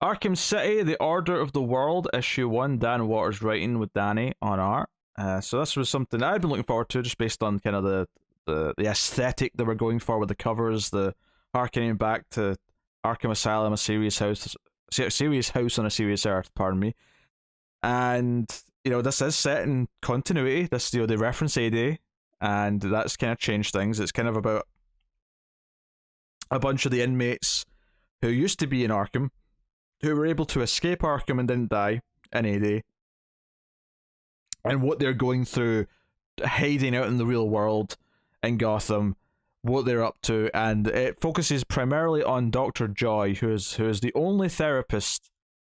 Arkham City, The Order of the World, issue 1, Dan Waters writing with Danny on art. So this was something I'd been looking forward to, just based on kind of the aesthetic that we're going for with the covers, the harkening back to Arkham Asylum, a serious house on a serious earth, pardon me. And, this is set in continuity. This, they reference A-Day, and that's kind of changed things. It's kind of about a bunch of the inmates who used to be in Arkham, who were able to escape Arkham and didn't die in A-Day, and what they're going through hiding out in the real world in Gotham, what they're up to, and it focuses primarily on Dr. Joy, who is the only therapist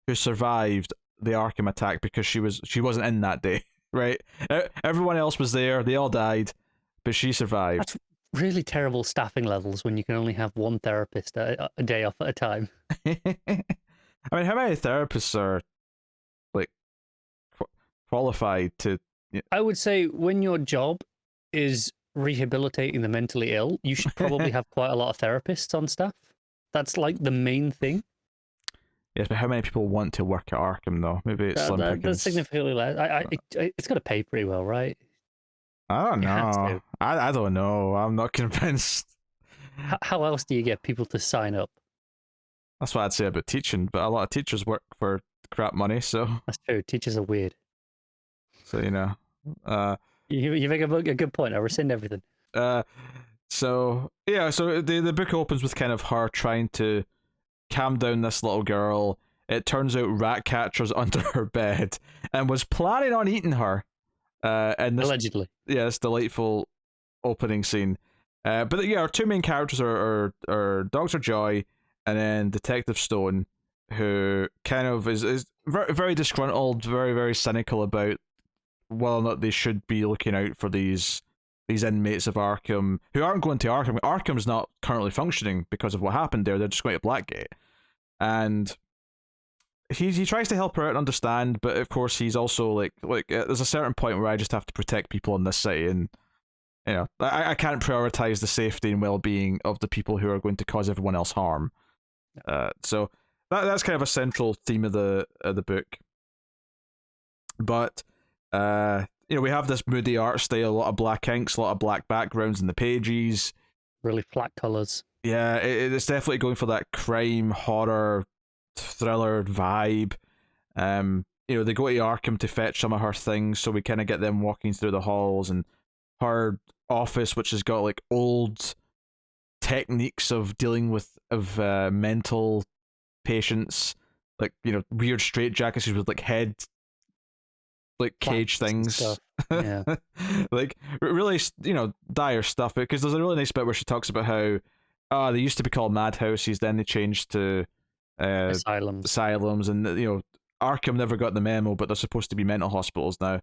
who survived the Arkham attack because she wasn't in that day, right? Everyone else was there, they all died, but she survived. That's really terrible staffing levels when you can only have one therapist a day off at a time. I mean, how many therapists are like qualified to? I would say when your job is rehabilitating the mentally ill, you should probably have quite a lot of therapists on staff. That's like the main thing. Yes, but how many people want to work at Arkham though? Maybe it's slim pickings. That's significantly less. It's got to pay pretty well, right? I don't know. I don't know. I'm not convinced. How else do you get people to sign up? That's what I'd say about teaching, but a lot of teachers work for crap money, so... That's true. Teachers are weird. So, You make a good point. I rescind everything. So the book opens with kind of her trying to calm down this little girl. It turns out rat catcher's under her bed and was planning on eating her. And this, allegedly. Yeah, this delightful opening scene. But our two main characters are Dr. Joy and then Detective Stone, who kind of is very, very disgruntled, very, very cynical about whether or not they should be looking out for these inmates of Arkham who aren't going to Arkham. Arkham's not currently functioning because of what happened there. They're just going to Blackgate. And he tries to help her out and understand, but of course he's also like there's a certain point where I just have to protect people in this city, and I can't prioritize the safety and well-being of the people who are going to cause everyone else harm. So that's kind of a central theme of the book. But we have this moody art style, a lot of black inks, a lot of black backgrounds in the pages, really flat colors. Yeah, it's definitely going for that crime horror thriller vibe. They go to Arkham to fetch some of her things, so we kind of get them walking through the halls, and her office, which has got like old techniques of dealing with mental patients, like weird straitjackets with like head like cage things. Yeah. Like really dire stuff, because there's a really nice bit where she talks about how they used to be called madhouses, then they changed to asylums, and Arkham never got the memo, but they're supposed to be mental hospitals now.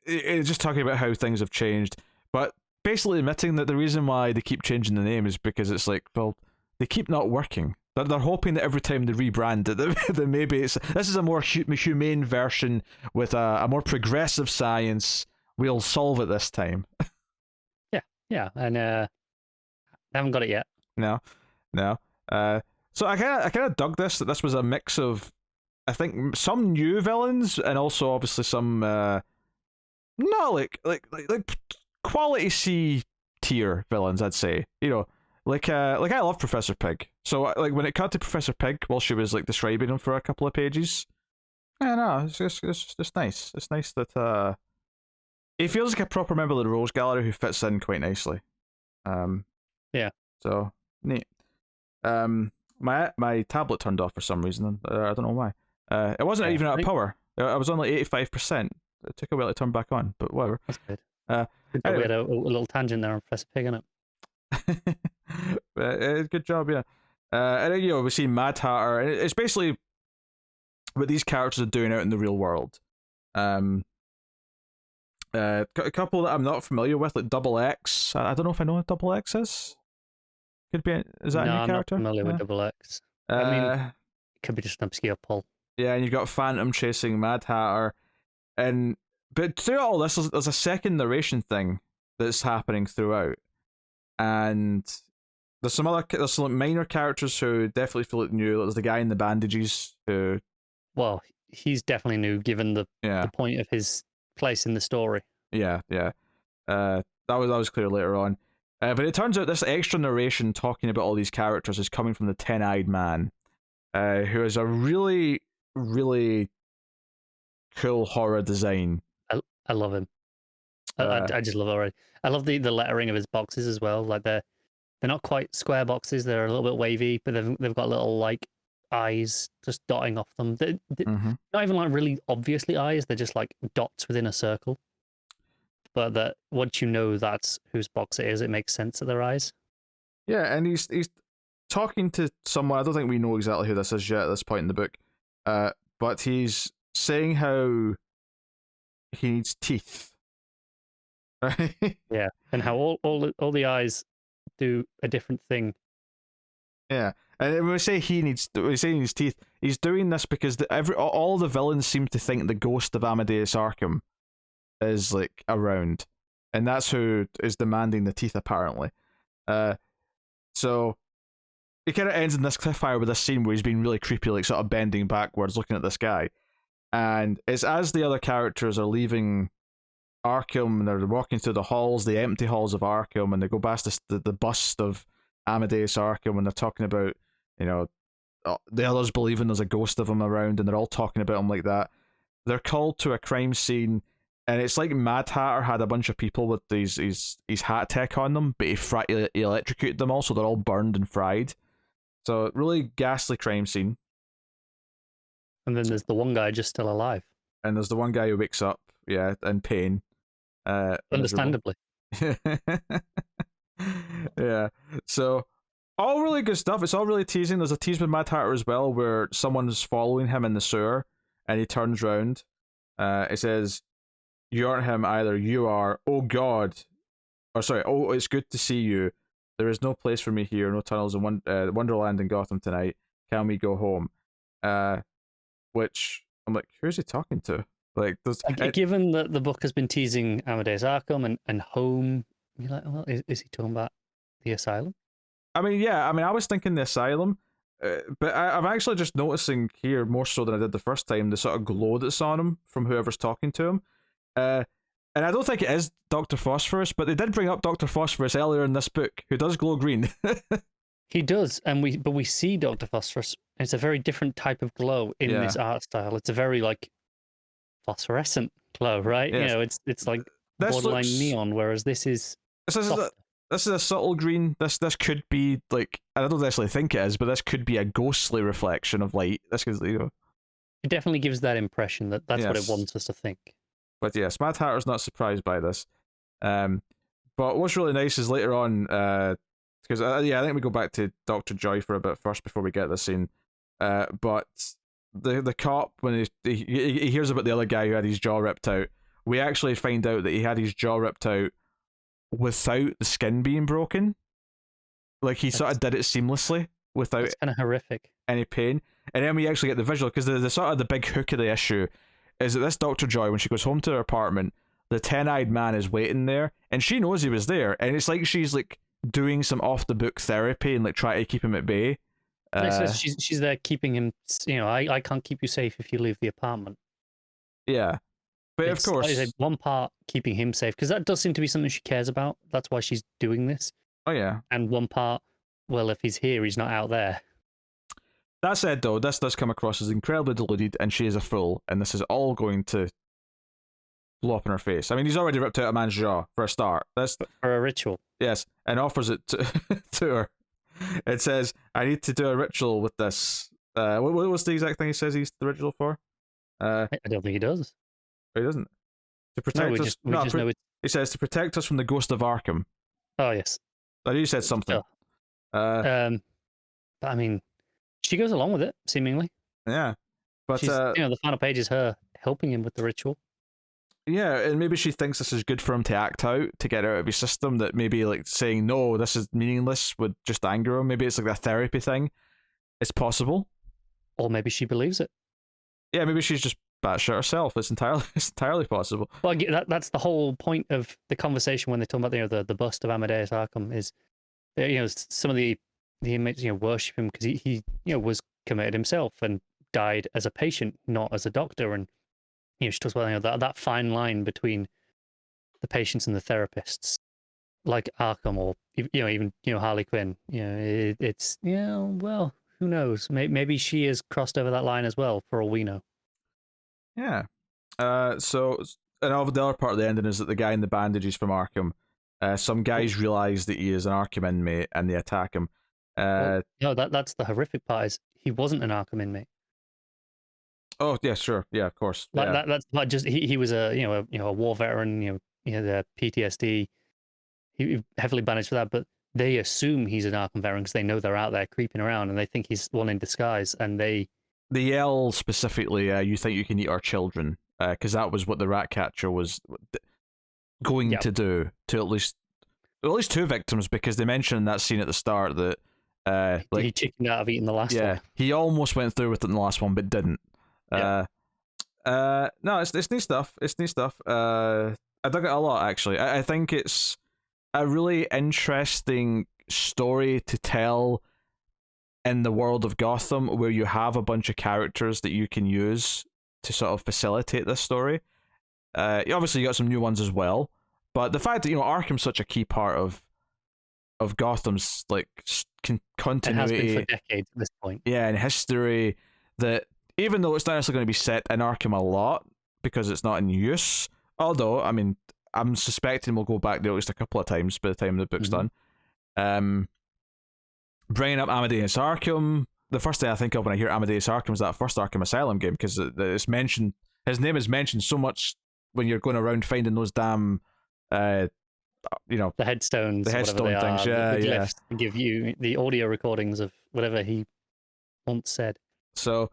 It's just talking about how things have changed, but basically admitting that the reason why they keep changing the name is because it's like, well, they keep not working. They're hoping that every time they rebrand that maybe this is a more humane version with a more progressive science. We'll solve it this time. Yeah, and I haven't got it yet. No. So I kind of dug this. That this was a mix of, I think, some new villains and also obviously some not like quality C tier villains. I'd say like I love Professor Pig. So like when it cut to Professor Pig while she was like describing him for a couple of pages, I don't know, it's just nice. It's nice that he feels like a proper member of the Rose Gallery who fits in quite nicely. Yeah. So neat. My tablet turned off for some reason. I don't know why. It wasn't even out of power. I was on like 85%. It took a while to turn back on, but whatever. That's good. We had a little tangent there on Professor Pig, innit? Good job, yeah. And then, we see Mad Hatter, and it's basically what these characters are doing out in the real world. A couple that I'm not familiar with, like Double X. I don't know if I know what Double X is. Could be. Is that a new character? I'm not familiar with Double X. I mean, it could be just an obscure pull. Yeah, and you've got Phantom chasing Mad Hatter, but throughout all this, there's a second narration thing that's happening throughout, and there's some minor characters who definitely feel like new. There's the guy in the bandages who, Well, he's definitely new given the yeah, point of his place in the story. yeah. That was clear later on. But it turns out this extra narration talking about all these characters is coming from the Ten-Eyed Man, who is a really, really cool horror design. I love him. Uh, I just love it already. I love the lettering of his boxes as well. Like they're not quite square boxes. They're a little bit wavy, but they've got little like eyes just dotting off them. They're mhm. not even like really obviously eyes. They're just like dots within a circle. But that once you know that's whose box it is, it makes sense of their eyes. Yeah, and he's talking to someone. I don't think we know exactly who this is yet at this point in the book. But he's saying how he needs teeth. Right? Yeah, and how all the eyes do a different thing. Yeah, and when we say he needs teeth, he's doing this because all the villains seem to think the ghost of Amadeus Arkham is like around, and that's who is demanding the teeth apparently. So it kind of ends in this cliffhanger with this scene where he's being really creepy, like sort of bending backwards, looking at this guy, and it's as the other characters are leaving Arkham and they're walking through the halls, the empty halls of Arkham, and they go past the bust of Amadeus Arkham, and they're talking about, the others believing there's a ghost of him around, and they're all talking about him like that. They're called to a crime scene, and it's like Mad Hatter had a bunch of people with his hat tech on them, but he electrocuted them all, so they're all burned and fried. So really ghastly crime scene. And then there's the one guy just still alive. And there's the one guy who wakes up, in pain. Understandably. Yeah. So all really good stuff. It's all really teasing. There's a tease with Mad Hatter as well where someone's following him in the sewer and he turns round. It says, "You aren't him either. You are. Oh God." Or sorry. "Oh, it's good to see you. There is no place for me here. No tunnels in Wonderland in Gotham tonight. Can we go home?" Which I'm like, who's he talking to? Like, given that the book has been teasing Amadeus Arkham and home, you're like, well, is he talking about the asylum? I mean, yeah. I mean, I was thinking the asylum, but I'm actually just noticing here more so than I did the first time the sort of glow that's on him from whoever's talking to him. And I don't think it is Dr. Phosphorus, but they did bring up Dr. Phosphorus earlier in this book, who does glow green. He does, and we see Dr. Phosphorus. It's a very different type of glow in this art style. It's a very like phosphorescent glow, right? Yes. It's like borderline neon, whereas this is this is a subtle green. This could be like, I don't necessarily think it is, but this could be a ghostly reflection of light. This is, it definitely gives that impression that's what it wants us to think. But yes, Mad Hatter's not surprised by this. But what's really nice is later on, because I think we go back to Dr. Joy for a bit first before we get this scene. But the cop, when he hears about the other guy who had his jaw ripped out, we actually find out that he had his jaw ripped out without the skin being broken. Like he sort of did it seamlessly without it's kind of horrific any pain. And then we actually get the visual, because the sort of the big hook of the issue is that this Dr. Joy, when she goes home to her apartment, the Ten-Eyed Man is waiting there, and she knows he was there, and it's like she's like doing some off the book therapy and like trying to keep him at bay. She's there keeping him. I can't keep you safe if you leave the apartment. Yeah, but of course, like one part keeping him safe, because that does seem to be something she cares about. That's why she's doing this. Oh yeah, and one part, well, if he's here, he's not out there. That said, though, this does come across as incredibly deluded, and she is a fool, and this is all going to blow up in her face. I mean, he's already ripped out a man's jaw, for a start. That's for a ritual. Yes, and offers it to her. It says, "I need to do a ritual with this." What was the exact thing he says he's the ritual for? I don't think he does. He doesn't. To protect us. We just know it. He says to protect us from the ghost of Arkham. Oh yes. I knew you said something. But I mean, she goes along with it, seemingly. Yeah, but the final page is her helping him with the ritual. Yeah, and maybe she thinks this is good for him to act out, to get out of his system, that maybe like saying, no, this is meaningless would just anger him. Maybe it's like a therapy thing. It's possible. Or maybe she believes it. Yeah, maybe she's just batshit herself. It's entirely possible. Well, that's the whole point of the conversation when they talk about the bust of Amadeus Arkham, is some of the inmates worship him because he was committed himself and died as a patient, not as a doctor. And she talks about that fine line between the patients and the therapists, like Arkham or even Harley Quinn. It's well, who knows? Maybe she has crossed over that line as well, for all we know. Yeah. So and the other part of the ending is that the guy in the bandages from Arkham, some guys realize that he is an Arkham inmate and they attack him. No, that's the horrific part. Is he wasn't an Arkham inmate? Oh yeah, sure, yeah, of course. Like Yeah. that's not just he was a war veteran. The PTSD. He heavily bandaged for that, but they assume he's an Arkham veteran because they know they're out there creeping around and they think he's one in disguise. And they yell specifically, "You think you can eat our children?" Because that was what the rat catcher was going to do to at least two victims, because they mentioned in that scene at the start that he chickened out of eating the last one. He almost went through with it in the last one but didn't. No, it's neat stuff. It's neat stuff. I dug it a lot, actually. I think it's a really interesting story to tell in the world of Gotham, where you have a bunch of characters that you can use to sort of facilitate this story. Obviously you got some new ones as well, but the fact that Arkham's such a key part of Gotham's like continuity, it has been for decades at this point. Yeah, and history, that even though it's not necessarily going to be set in Arkham a lot because it's not in use, although I mean I'm suspecting we'll go back there at least a couple of times by the time the book's done. Bringing up Amadeus Arkham, the first thing I think of when I hear Amadeus Arkham is that first Arkham Asylum game, because it's mentioned, his name is mentioned so much when you're going around finding those damn the headstones, the headstone things, the give you the audio recordings of whatever he once said. So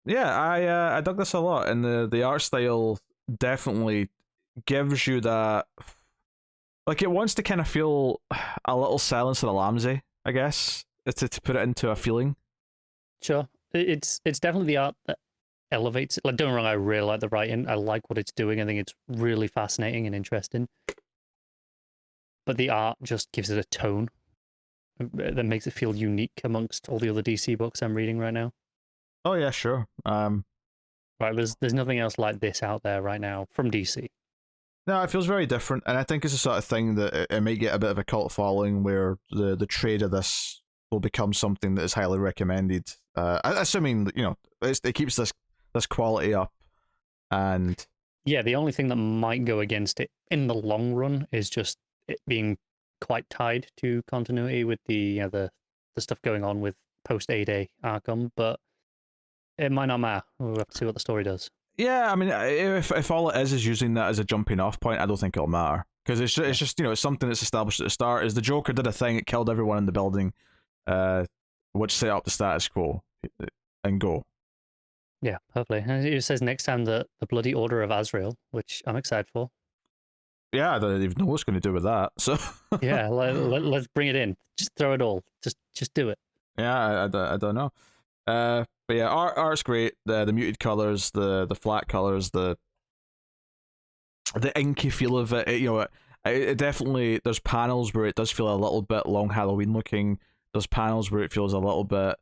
yeah, I dug this a lot, and the art style definitely gives you that, like, it wants to kind of feel a little Silence of the Lambs, I guess, to put it into a feeling. Sure, it's definitely the art that elevates it. Like, don't get me wrong, I really like the writing. I like what it's doing. I think it's really fascinating and interesting. But the art just gives it a tone that makes it feel unique amongst all the other DC books I'm reading right now. Oh yeah, sure. Right, there's nothing else like this out there right now from DC. No, it feels very different, and I think it's the sort of thing that it might get a bit of a cult following, where the trade of this will become something that is highly recommended. Assuming it keeps this quality up, and yeah, the only thing that might go against it in the long run is just it being quite tied to continuity with the stuff going on with post A-Day Arkham, but it might not matter. We'll have to see what the story does. Yeah, I mean, if all it is using that as a jumping off point, I don't think it'll matter, because it's just it's something that's established at the start. Is the Joker did a thing, it killed everyone in the building, which set up the status quo, and go. Yeah, hopefully. And it says next time the Bloody Order of Azrael, which I'm excited for. Yeah, I don't even know what's going to do with that. So yeah, let's bring it in. Just throw it all. Just do it. Yeah, I don't know. But yeah, art's great. The muted colors, the flat colors, the inky feel of it. It definitely, there's panels where it does feel a little bit long Halloween looking. There's panels where it feels a little bit.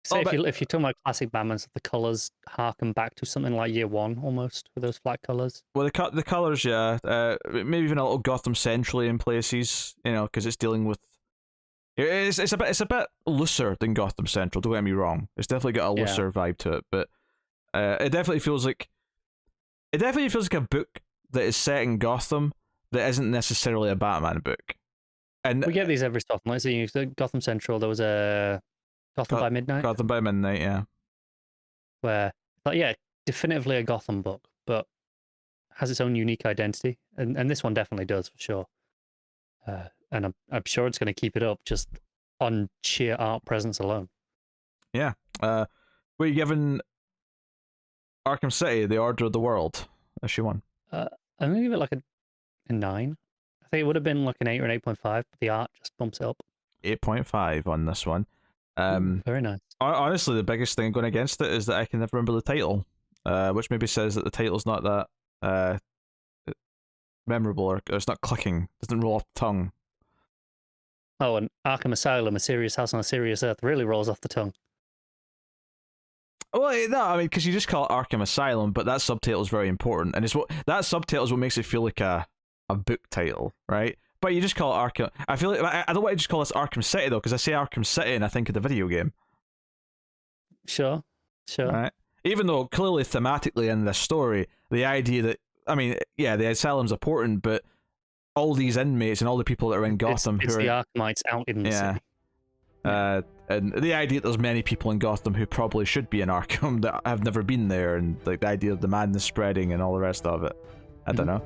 So if you're talking about classic Batman, the colors harken back to something like Year One almost with those flat colors. Well, the colors, yeah, maybe even a little Gotham centrally in places, because it's dealing with. It's a bit looser than Gotham Central. Don't get me wrong. It's definitely got a looser vibe to it, but it definitely feels like a book that is set in Gotham that isn't necessarily a Batman book. And we get these every so often. Like, so Gotham Central, there was a Gotham by Midnight. Gotham by Midnight, yeah. Where, definitively a Gotham book, but has its own unique identity, and this one definitely does for sure. And I'm sure it's going to keep it up just on sheer art presence alone. Yeah. What are you giving Arkham City, The Order of the World, issue 1? I'm going to give it like a 9. I think it would have been like an 8 or an 8.5, but the art just bumps it up. 8.5 on this one. Very nice. Honestly, the biggest thing going against it is that I can never remember the title, which maybe says that the title's not that memorable, or it's not clicking. Doesn't roll off the tongue. Oh, and Arkham Asylum, a serious house on a serious earth, really rolls off the tongue. Well, no, I mean, because you just call it Arkham Asylum, but that subtitle is very important, and it's what that subtitle is what makes it feel like a book title, right? But you just call it Arkham. I feel like I don't want to just call this Arkham City though, because I say Arkham City and I think of the video game. Sure. Right. Even though clearly thematically in this story, the idea that the asylum's important, but all these inmates and all the people that are in Gotham it's who the are Arkhamites out in the city. and the idea that there's many people in Gotham who probably should be in Arkham that have never been there, and like the idea of the madness spreading and all the rest of it. I don't know.